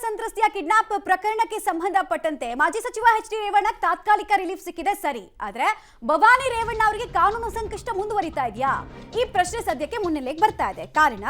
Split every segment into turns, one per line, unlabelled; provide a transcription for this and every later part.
ಸಂತ್ರಸ್ತೆಯ kidnap ಪ್ರಕರಣಕ್ಕೆ ಸಂಬಂಧಪಟ್ಟಂತೆ ಮಾಜಿ ಸಚಿವ ಎಚ್.ಡಿ. ರೇವಣ್ಣ ತಾತ್ಕಾಲಿಕ ರಿಲೀಫ್ ಸಿಕ್ಕಿದೆ ಸರಿ, ಆದ್ರೆ ಭವಾನಿ ರೇವಣ್ಣ ಅವರಿಗೆ ಕಾನೂನು ಸಂಕಷ್ಟ ಮುಂದುವರಿತಾ ಇದೆಯಾ? ಈ ಪ್ರಶ್ನೆ ಸದ್ಯಕ್ಕೆ ಮುನ್ನೆಲೆಗೆ ಬರ್ತಾ ಇದೆ. ಕಾರಣ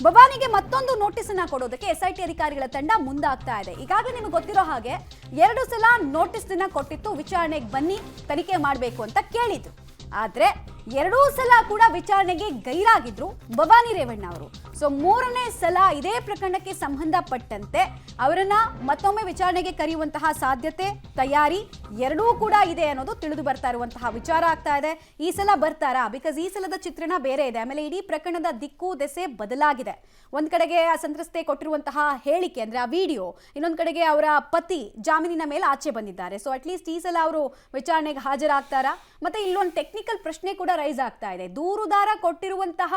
ಭವಾನಿಗೆ ಮತ್ತೊಂದು ನೋಟಿಸ್ ಅನ್ನ ಕೊಡೋದಕ್ಕೆ ಎಸ್ಐಟಿ ಅಧಿಕಾರಿಗಳ ತಂಡ ಮುಂದಾಗ್ತಾ ಇದೆ. ಈಗಾಗಲೇ ನಿಮಗೆ ಗೊತ್ತಿರೋ ಹಾಗೆ 2 ಸಲ ನೋಟಿಸ್ ಅನ್ನ ಕೊಟ್ಟಿತ್ತು, ವಿಚಾರಣೆಗೆ ಬನ್ನಿ ತನಿಖೆ ಮಾಡಬೇಕು ಅಂತ ಕೇಳಿದ್ರು. ಆದ್ರೆ 2 ಸಲ ಕೂಡ ವಿಚಾರಣೆಗೆ ಗೈರಾಗಿದ್ರು ಭವಾನಿ ರೇವಣ್ಣ ಅವರು. ಸೊ 3ನೇ ಸಲ ಇದೇ ಪ್ರಕರಣಕ್ಕೆ ಸಂಬಂಧಪಟ್ಟಂತೆ ಅವರನ್ನ ಮತ್ತೊಮ್ಮೆ ವಿಚಾರಣೆಗೆ ಕರೆಯುವಂತಹ ಸಾಧ್ಯತೆ, ತಯಾರಿ ಎರಡೂ ಕೂಡ ಇದೆ ಅನ್ನೋದು ತಿಳಿದು ಬರ್ತಾ ಇರುವಂತಹ ವಿಚಾರ ಆಗ್ತಾ ಇದೆ. ಈ ಸಲ ಬರ್ತಾರಾ? ಬಿಕಾಸ್ ಈ ಸಲದ ಚಿತ್ರಣ ಬೇರೆ ಇದೆ. ಆಮೇಲೆ ಇಡೀ ಪ್ರಕರಣದ ದಿಕ್ಕು ದೆಸೆ ಬದಲಾಗಿದೆ. ಒಂದ್ ಕಡೆಗೆ ಆ ಸಂತ್ರಸ್ತೆ ಕೊಟ್ಟಿರುವಂತಹ ಹೇಳಿಕೆ ಅಂದ್ರೆ ಆ ವಿಡಿಯೋ, ಇನ್ನೊಂದ್ ಕಡೆಗೆ ಅವರ ಪತಿ ಜಾಮೀನಿನ ಮೇಲೆ ಆಚೆ ಬಂದಿದ್ದಾರೆ. ಸೊ ಅಟ್ಲೀಸ್ಟ್ ಈ ಸಲ ಅವರು ವಿಚಾರಣೆಗೆ ಹಾಜರಾಗ್ತಾರಾ? ಮತ್ತೆ ಇಲ್ಲೊಂದು ಟೆಕ್ನಿಕಲ್ ಪ್ರಶ್ನೆ ಕೂಡ ರೈಸ್ ಆಗ್ತಾ ಇದೆ. ದೂರುದಾರ ಕೊಟ್ಟಿರುವಂತಹ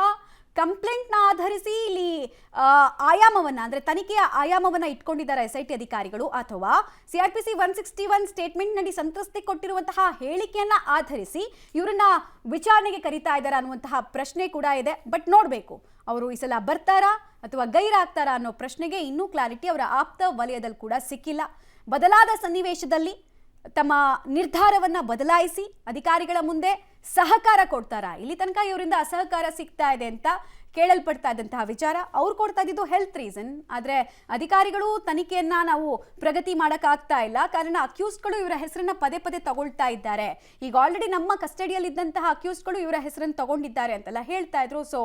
ಕಂಪ್ಲೇಂಟ್ ನ ಆಧರಿಸಿ ಇಲ್ಲಿ ಆಯಾಮವನ್ನ ಅಂದ್ರೆ ತನಿಖೆಯ ಆಯಾಮವನ್ನ ಇಟ್ಕೊಂಡಿದ್ದಾರೆ ಎಸ್ಐಟಿ ಅಧಿಕಾರಿಗಳು, ಅಥವಾ CRPC 161 ಸ್ಟೇಟ್ಮೆಂಟ್ ನಲ್ಲಿ ಸಂತ್ರಸ್ತೆ ಕೊಟ್ಟಿರುವಂತಹ ಹೇಳಿಕೆಯನ್ನ ಆಧರಿಸಿ ಇವರನ್ನ ವಿಚಾರಣೆಗೆ ಕರೀತಾ ಇದ್ದಾರೆ ಅನ್ನುವಂತಹ ಪ್ರಶ್ನೆ ಕೂಡ ಇದೆ. ಬಟ್ ನೋಡ್ಬೇಕು ಅವರು ಈ ಸಲ ಬರ್ತಾರಾ ಅಥವಾ ಗೈರಾಗ್ತಾರಾ ಅನ್ನೋ ಪ್ರಶ್ನೆಗೆ ಇನ್ನೂ ಕ್ಲಾರಿಟಿ ಅವರ ಆಪ್ತ ವಲಯದಲ್ಲಿ ಕೂಡ ಸಿಕ್ಕಿಲ್ಲ. ಬದಲಾದ ಸನ್ನಿವೇಶದಲ್ಲಿ ತಮ್ಮ ನಿರ್ಧಾರವನ್ನ ಬದಲಾಯಿಸಿ ಅಧಿಕಾರಿಗಳ ಮುಂದೆ ಸಹಕಾರ ಕೊಡ್ತಾರಾ? ಇಲ್ಲಿ ತನಕ ಇವರಿಂದ ಅಸಹಕಾರ ಸಿಗ್ತಾ ಇದೆ ಅಂತ ಕೇಳಲ್ಪಡ್ತಾ ಇದ್ದಂತಹ ವಿಚಾರ. ಅವ್ರು ಕೊಡ್ತಾ ಇದ್ದಿದ್ದು ಹೆಲ್ತ್ ರೀಸನ್, ಆದ್ರೆ ಅಧಿಕಾರಿಗಳು ತನಿಖೆಯನ್ನ ನಾವು ಪ್ರಗತಿ ಮಾಡಕ್ಕಾಗ್ತಾ ಇಲ್ಲ, ಕಾರಣ ಅಕ್ಯೂಸ್ಡ್ಗಳು ಇವರ ಹೆಸರನ್ನ ಪದೇ ಪದೇ ತಗೊಳ್ತಾ ಇದ್ದಾರೆ. ಈಗ ಆಲ್ರೆಡಿ ನಮ್ಮ ಕಸ್ಟಡಿಯಲ್ಲಿ ಇದ್ದಂತಹ ಅಕ್ಯೂಸ್ಡ್ಗಳು ಇವರ ಹೆಸರನ್ನು ತಗೊಂಡಿದ್ದಾರೆ ಅಂತೆಲ್ಲ ಹೇಳ್ತಾ ಇದ್ರು. ಸೊ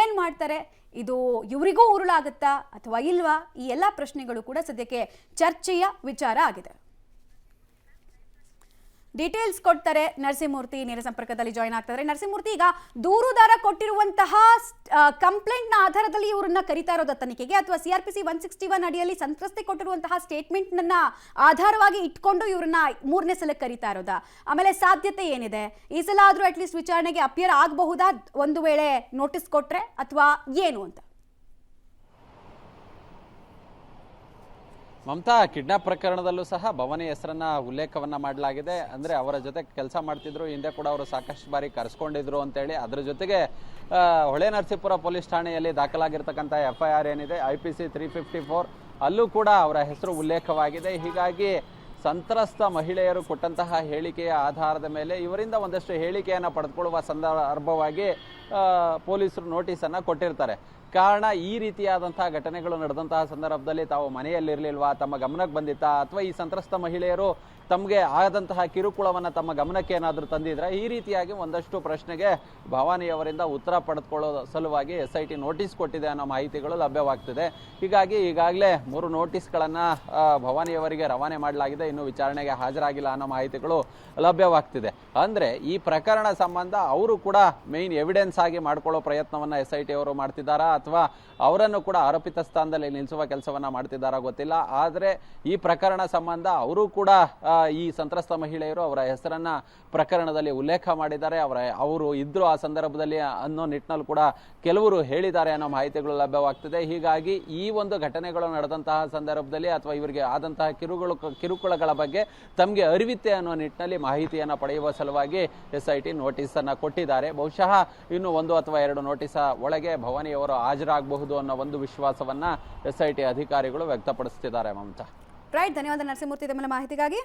ಏನ್ ಮಾಡ್ತಾರೆ? ಇದು ಇವರಿಗೂ ಉರುಳಾಗುತ್ತಾ ಅಥವಾ ಇಲ್ವಾ? ಈ ಎಲ್ಲಾ ಪ್ರಶ್ನೆಗಳು ಕೂಡ ಸದ್ಯಕ್ಕೆ ಚರ್ಚೆಯ ವಿಚಾರ ಆಗಿದೆ. ಡೀಟೇಲ್ಸ್ ಕೊಡ್ತಾರೆ ನರಸಿಂಹಮೂರ್ತಿ, ನೇರ ಸಂಪರ್ಕದಲ್ಲಿ ಜಾಯ್ನ್ ಆಗ್ತಾರೆ. ನರಸಿಂಹಮೂರ್ತಿ, ಈಗ ದೂರುದಾರ ಕೊಟ್ಟಿರುವಂತಹ ಕಂಪ್ಲೇಂಟ್ ನ ಆಧಾರದಲ್ಲಿ ಇವರನ್ನ ಕರೀತಾ ಇರೋದ ತನಿಖೆಗೆ, ಅಥವಾ CRPC 161 ಅಡಿಯಲ್ಲಿ ಸಂತ್ರಸ್ತೆ ಕೊಟ್ಟಿರುವಂತಹ ಸ್ಟೇಟ್ಮೆಂಟ್ ನನ್ನ ಆಧಾರವಾಗಿ ಇಟ್ಕೊಂಡು ಇವರನ್ನ 3ನೇ ಸಲ ಕರೀತಾ ಇರೋದಾ? ಆಮೇಲೆ ಸಾಧ್ಯತೆ ಏನಿದೆ? ಈ ಸಲ ಆದ್ರೂ ಅಟ್ಲೀಸ್ಟ್ ವಿಚಾರಣೆಗೆ ಅಪಿಯರ್ ಆಗಬಹುದಾ ಒಂದು ವೇಳೆ ನೋಟಿಸ್ ಕೊಟ್ರೆ, ಅಥವಾ ಏನು ಅಂತ?
ಮಮತಾ, ಕಿಡ್ನಾಪ್ ಪ್ರಕರಣದಲ್ಲೂ ಸಹ ಭವಾನಿ ಹೆಸರನ್ನ ಉಲ್ಲೇಖವನ್ನ ಮಾಡಲಾಗಿದೆ. ಅಂದ್ರೆ ಅವರ ಜೊತೆ ಕೆಲಸ ಮಾಡ್ತಿದ್ರು, ಹಿಂದೆ ಕೂಡ ಅವರು ಸಾಕಷ್ಟು ಬಾರಿ ಕರೆಸ್ಕೊಂಡಿದ್ರು ಅಂತೇಳಿ. ಅದರ ಜೊತೆಗೆ ಹೊಳೆ ನರಸೀಪುರ ಪೊಲೀಸ್ ಠಾಣೆಯಲ್ಲಿ ದಾಖಲಾಗಿರ್ತಕ್ಕಂಥ FIR ಏನಿದೆ IPC 354 ಅಲ್ಲೂ ಕೂಡ ಅವರ ಹೆಸರು ಉಲ್ಲೇಖವಾಗಿದೆ. ಹೀಗಾಗಿ ಸಂತ್ರಸ್ತ ಮಹಿಳೆಯರು ಕೊಟ್ಟಂತಹ ಹೇಳಿಕೆಯ ಆಧಾರದ ಮೇಲೆ ಇವರಿಂದ ಒಂದಷ್ಟು ಹೇಳಿಕೆಯನ್ನು ಪಡೆದುಕೊಳ್ಳುವ ಸಂದರ್ಭವಾಗಿ ಪೊಲೀಸರು ನೋಟಿಸನ್ನು ಕೊಟ್ಟಿರ್ತಾರೆ. ಕಾರಣ, ಈ ರೀತಿಯಾದಂತಹ ಘಟನೆಗಳು ನಡೆದಂತಹ ಸಂದರ್ಭದಲ್ಲಿ ತಾವು ಮನೆಯಲ್ಲಿರಲಿಲ್ವಾ, ತಮ್ಮ ಗಮನಕ್ಕೆ ಬಂದಿತ್ತಾ, ಅಥವಾ ಈ ಸಂತ್ರಸ್ತ ಮಹಿಳೆಯರು ತಮಗೆ ಆದಂತಹ ಕಿರುಕುಳವನ್ನು ತಮ್ಮ ಗಮನಕ್ಕೆ ಏನಾದರೂ ತಂದಿದ್ರೆ, ಈ ರೀತಿಯಾಗಿ ಒಂದಷ್ಟು ಪ್ರಶ್ನೆಗೆ ಭವಾನಿಯವರಿಂದ ಉತ್ತರ ಪಡೆದುಕೊಳ್ಳೋ ಸಲುವಾಗಿ SIT ನೋಟಿಸ್ ಕೊಟ್ಟಿದೆ ಅನ್ನೋ ಮಾಹಿತಿಗಳು ಲಭ್ಯವಾಗ್ತಿದೆ. ಹೀಗಾಗಿ ಈಗಾಗಲೇ 3 ನೋಟಿಸ್ಗಳನ್ನು ಭವಾನಿಯವರಿಗೆ ರವಾನೆ ಮಾಡಲಾಗಿದೆ. ಇನ್ನು ವಿಚಾರಣೆಗೆ ಹಾಜರಾಗಿಲ್ಲ ಅನ್ನೋ ಮಾಹಿತಿಗಳು ಲಭ್ಯವಾಗ್ತಿದೆ. ಅಂದ್ರೆ ಈ ಪ್ರಕರಣ ಸಂಬಂಧ ಅವರು ಕೂಡ ಮೇನ್ ಎವಿಡೆನ್ಸ್ ಆಗಿ ಮಾಡ್ಕೊಳ್ಳೋ ಪ್ರಯತ್ನವನ್ನ SIT ಅವರು ಮಾಡ್ತಿದ್ದಾರಾ, ಅಥವಾ ಅವರನ್ನು ಕೂಡ ಆರೋಪಿತ ಸ್ಥಾನದಲ್ಲಿ ನಿಲ್ಲಿಸುವ ಕೆಲಸವನ್ನ ಮಾಡ್ತಿದ್ದಾರಾ ಗೊತ್ತಿಲ್ಲ. ಆದ್ರೆ ಈ ಪ್ರಕರಣ ಸಂಬಂಧ ಅವರು ಕೂಡ ಈ ಸಂತ್ರಸ್ತ ಮಹಿಳೆಯರು ಅವರ ಹೆಸರನ್ನ ಪ್ರಕರಣದಲ್ಲಿ ಉಲ್ಲೇಖ ಮಾಡಿದ್ದಾರೆ. ಅವರು ಇದ್ರು ಆ ಸಂದರ್ಭದಲ್ಲಿ ಅನ್ನೋ ನಿಟ್ಟಿನಲ್ಲಿ ಕೂಡ ಕೆಲವರು ಹೇಳಿದ್ದಾರೆ ಅನ್ನೋ ಮಾಹಿತಿಗಳು ಲಭ್ಯವಾಗ್ತಿದೆ. ಹೀಗಾಗಿ ಈ ಒಂದು ಘಟನೆಗಳು ನಡೆದಂತಹ ಸಂದರ್ಭದಲ್ಲಿ ಅಥವಾ ಇವರಿಗೆ ಆದಂತಹ ಕಿರುಕುಳಗಳ ಬಗ್ಗೆ ತಮಗೆ ಅರಿವಿತ್ತೆ ಅನ್ನೋ ನಿಟ್ಟಿನಲ್ಲಿ ಮಾಹಿತಿಯನ್ನ ಪಡೆಯುವ ಸಲುವಾಗಿ SIT ನೋಟಿಸ್ ಅನ್ನ ಕೊಟ್ಟಿದ್ದಾರೆ. ಬಹುಶಃ ಇನ್ನು 1 ಅಥವಾ 2 ನೋಟಿಸ್ ಒಳಗೆ ಭವಾನಿಯವರು ಹಾಜರಾಗಬಹುದು ಅನ್ನೋ ಒಂದು ವಿಶ್ವಾಸವನ್ನ SIT ಅಧಿಕಾರಿಗಳು ವ್ಯಕ್ತಪಡಿಸುತ್ತಿದ್ದಾರೆ. ಮಮತಾ,
ರೈಟ್, ಧನ್ಯವಾದ ನರಸಿಂಹಮೂರ್ತಿ ತಮ್ಮ ಮಾಹಿತಿಗಾಗಿ.